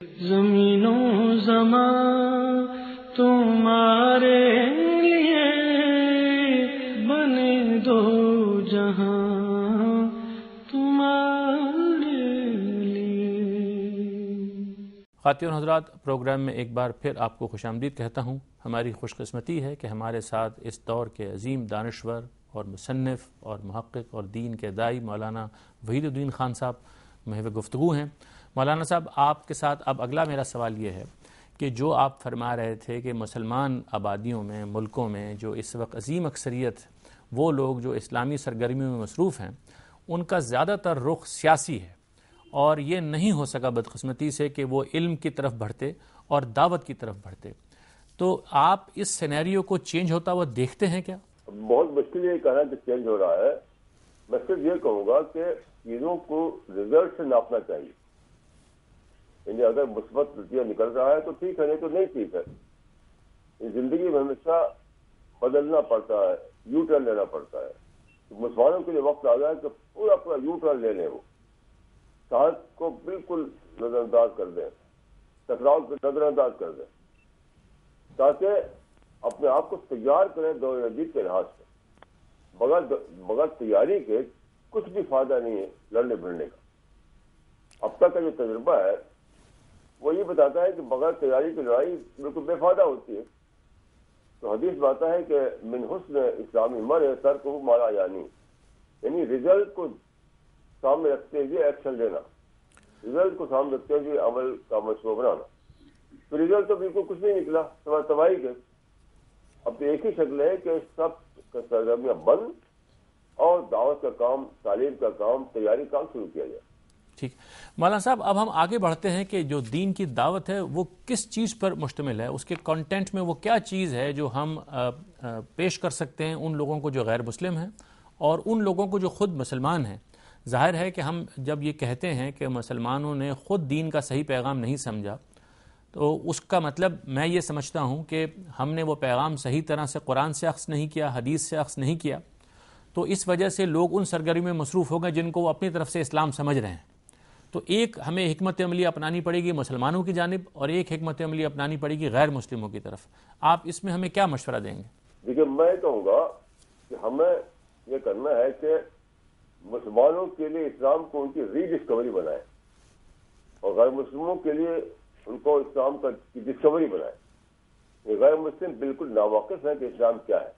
زمینوں زمان تمہارے لیے بنے دو جہاں تمہارے لیے۔ خاتون حضرات، پروگرام میں ایک بار پھر آپ کو خوش آمدید کہتا ہوں۔ ہماری خوش قسمتی ہے کہ ہمارے ساتھ اس دور کے عظیم دانشور اور مصنف اور محقق اور دین کے داعی مولانا وحید الدین خان صاحب محو گفتگو ہیں۔ مولانا صاحب، آپ کے ساتھ اب اگلا میرا سوال یہ ہے کہ جو آپ فرما رہے تھے کہ مسلمان آبادیوں میں، ملکوں میں جو اس وقت عظیم اکثریت وہ لوگ جو اسلامی سرگرمیوں میں مصروف ہیں، ان کا زیادہ تر رخ سیاسی ہے، اور یہ نہیں ہو سکا بدقسمتی سے کہ وہ علم کی طرف بڑھتے اور دعوت کی طرف بڑھتے، تو آپ اس سینیریو کو چینج ہوتا ہوا دیکھتے ہیں کیا؟ بہت مشکل یہ کہنا کہ چینج ہو رہا ہے۔ میں صرف یہ کہوں گا کہ چیزوں کو رزلٹ سے ناپنا چاہیے، یعنی اگر مثبت نتیجہ نکل رہا ہے تو ٹھیک ہے، نہیں تو نہیں ٹھیک ہے۔ زندگی میں ہمیشہ بدلنا پڑتا ہے، یو ٹرن لینا پڑتا ہے۔ مسلمانوں کے لیے وقت آ گیا ہے کہ پورا پورا یو ٹرن لے لیں، وہ صحت کو بالکل نظر انداز کر دیں، ٹکراؤ کو نظر انداز کر دیں، تاکہ اپنے آپ کو تیار کریں دور جدید کے لحاظ سے۔ بغیر تیاری کے کچھ بھی فائدہ نہیں ہے لڑنے بھڑنے کا۔ اب تک کا جو تجربہ ہے وہ یہ بتاتا ہے کہ بغیر تیاری کی لڑائی بالکل بے فائدہ ہوتی ہے۔ تو حدیث میں آتا ہے کہ من حسن اسلامی مرء ترکہ ما لا یعنی، یعنی رزلٹ کو سامنے رکھتے ہوئے ایکشن لینا، رزلٹ کو سامنے رکھتے ہوئے عمل کا منصوبہ بنانا۔ تو رزلٹ تو بالکل کچھ نہیں نکلا سوائے تباہی کے۔ اب تو ایک ہی شکل ہے کہ سب سرگرمیاں بند اور دعوت کا کام، تعلیم کا کام، تیاری کا کام شروع کیا جائے۔ ٹھیک مولانا صاحب، اب ہم آگے بڑھتے ہیں کہ جو دین کی دعوت ہے وہ کس چیز پر مشتمل ہے، اس کے کانٹینٹ میں وہ کیا چیز ہے جو ہم پیش کر سکتے ہیں ان لوگوں کو جو غیر مسلم ہیں اور ان لوگوں کو جو خود مسلمان ہیں۔ ظاہر ہے کہ ہم جب یہ کہتے ہیں کہ مسلمانوں نے خود دین کا صحیح پیغام نہیں سمجھا، تو اس کا مطلب میں یہ سمجھتا ہوں کہ ہم نے وہ پیغام صحیح طرح سے قرآن سے اخذ نہیں کیا، حدیث سے اخذ نہیں کیا، تو اس وجہ سے لوگ ان سرگرمیوں میں مصروف ہو گئے جن کو وہ اپنی طرف سے اسلام سمجھ رہے ہیں۔ تو ایک ہمیں حکمت عملی اپنانی پڑے گی مسلمانوں کی جانب، اور ایک حکمت عملی اپنانی پڑے گی غیر مسلموں کی طرف۔ آپ اس میں ہمیں کیا مشورہ دیں گے؟ دیکھیے، میں کہوں گا کہ ہمیں یہ کرنا ہے کہ مسلمانوں کے لیے اسلام کو ان کی ری ڈسکوری بنائے، اور غیر مسلموں کے لیے ان کو اسلام کی ڈسکوری بنائے۔ یہ غیر مسلم بالکل ناواقف ہیں کہ اسلام کیا ہے۔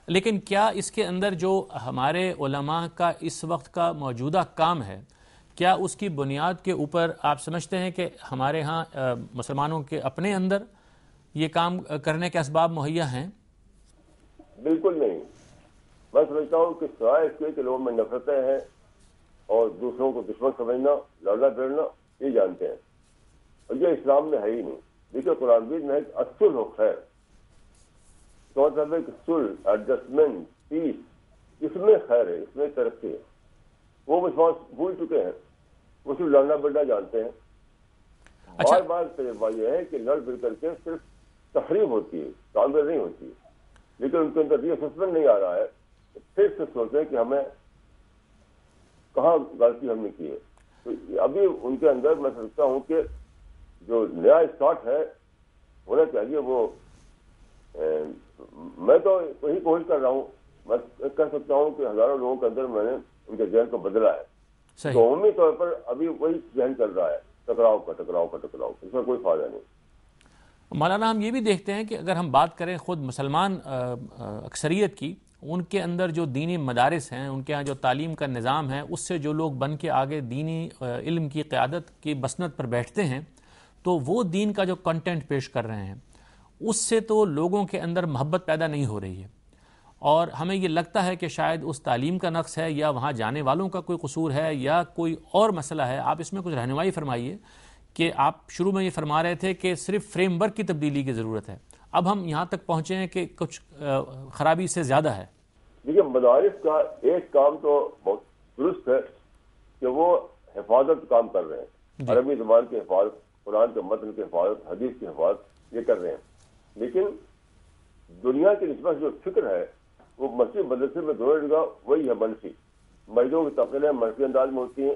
لیکن کیا اس کے اندر جو ہمارے علماء کا اس وقت کا موجودہ کام ہے، کیا اس کی بنیاد کے اوپر آپ سمجھتے ہیں کہ ہمارے ہاں مسلمانوں کے اپنے اندر یہ کام کرنے کے اسباب مہیا ہیں؟ بالکل نہیں۔ میں سمجھتا ہوں کہ سوائے اس کے کہ لوگوں میں نفرتیں ہیں اور دوسروں کو دشمن سمجھنا، لڑنا بھیڑنا، یہ جانتے ہیں، اور یہ اسلام میں ہے ہی نہیں۔ دیکھیے، قرآن میں ایک اصل ہو خیر، تو مطلب ایک سلح، ایڈجسٹمنٹ، پیس، اس میں خیر ہے، اس میں ترقی ہے۔ وہ مسلمان بھول چکے ہیں، وہ صرف لڑنا بڑنا جانتے ہیں۔ بار بار تجربہ یہ ہے کہ لڑ بڑھ کر کے صرف تفریح ہوتی ہے، تعمیر نہیں ہوتی ہے، لیکن ان کے اندر ری اسسمنٹ نہیں آ رہا ہے۔ پھر سے سوچیں کہ ہمیں کہاں غلطی ہم نے کی ہے۔ تو ابھی ان کے اندر میں سمجھتا ہوں کہ جو نیا اسٹارٹ ہے ہونا چاہیے، وہ میں تو وہی کوشش کر رہا ہوں۔ میں کہہ سکتا ہوں کہ ہزاروں لوگوں کے اندر میں نے ان کے ذہن کو بدلا ہے۔ تو عمومی طور پر ابھی وہی ذہن چل رہا ہے، ٹکراؤ کا ٹکراؤ کا ٹکراؤ، اس میں کوئی فائدہ نہیں۔ مولانا، ہم یہ بھی دیکھتے ہیں کہ اگر ہم بات کریں خود مسلمان اکثریت کی، ان کے اندر جو دینی مدارس ہیں، ان کے ہاں جو تعلیم کا نظام ہے، اس سے جو لوگ بن کے آگے دینی علم کی قیادت کی بسنت پر بیٹھتے ہیں، تو وہ دین کا جو کنٹینٹ پیش کر رہے ہیں اس سے تو لوگوں کے اندر محبت پیدا نہیں ہو رہی ہے، اور ہمیں یہ لگتا ہے کہ شاید اس تعلیم کا نقص ہے، یا وہاں جانے والوں کا کوئی قصور ہے، یا کوئی اور مسئلہ ہے۔ آپ اس میں کچھ رہنمائی فرمائیے کہ آپ شروع میں یہ فرما رہے تھے کہ صرف فریم ورک کی تبدیلی کی ضرورت ہے، اب ہم یہاں تک پہنچے ہیں کہ کچھ خرابی سے زیادہ ہے۔ دیکھیے، مدارس کا ایک کام تو بہت درست ہے کہ وہ حفاظت کام کر رہے ہیں، عربی زبان کی حفاظت، قرآن کے متن کی حفاظت، حدیث کی حفاظت، یہ کر رہے ہیں۔ لیکن دنیا کی نسبت جو فکر ہے وہ مسجد مدرسے میں دونوں جگہ وہی ہے، منفی۔ مسجدوں کی تقریریں منفی انداز میں ہوتی ہیں،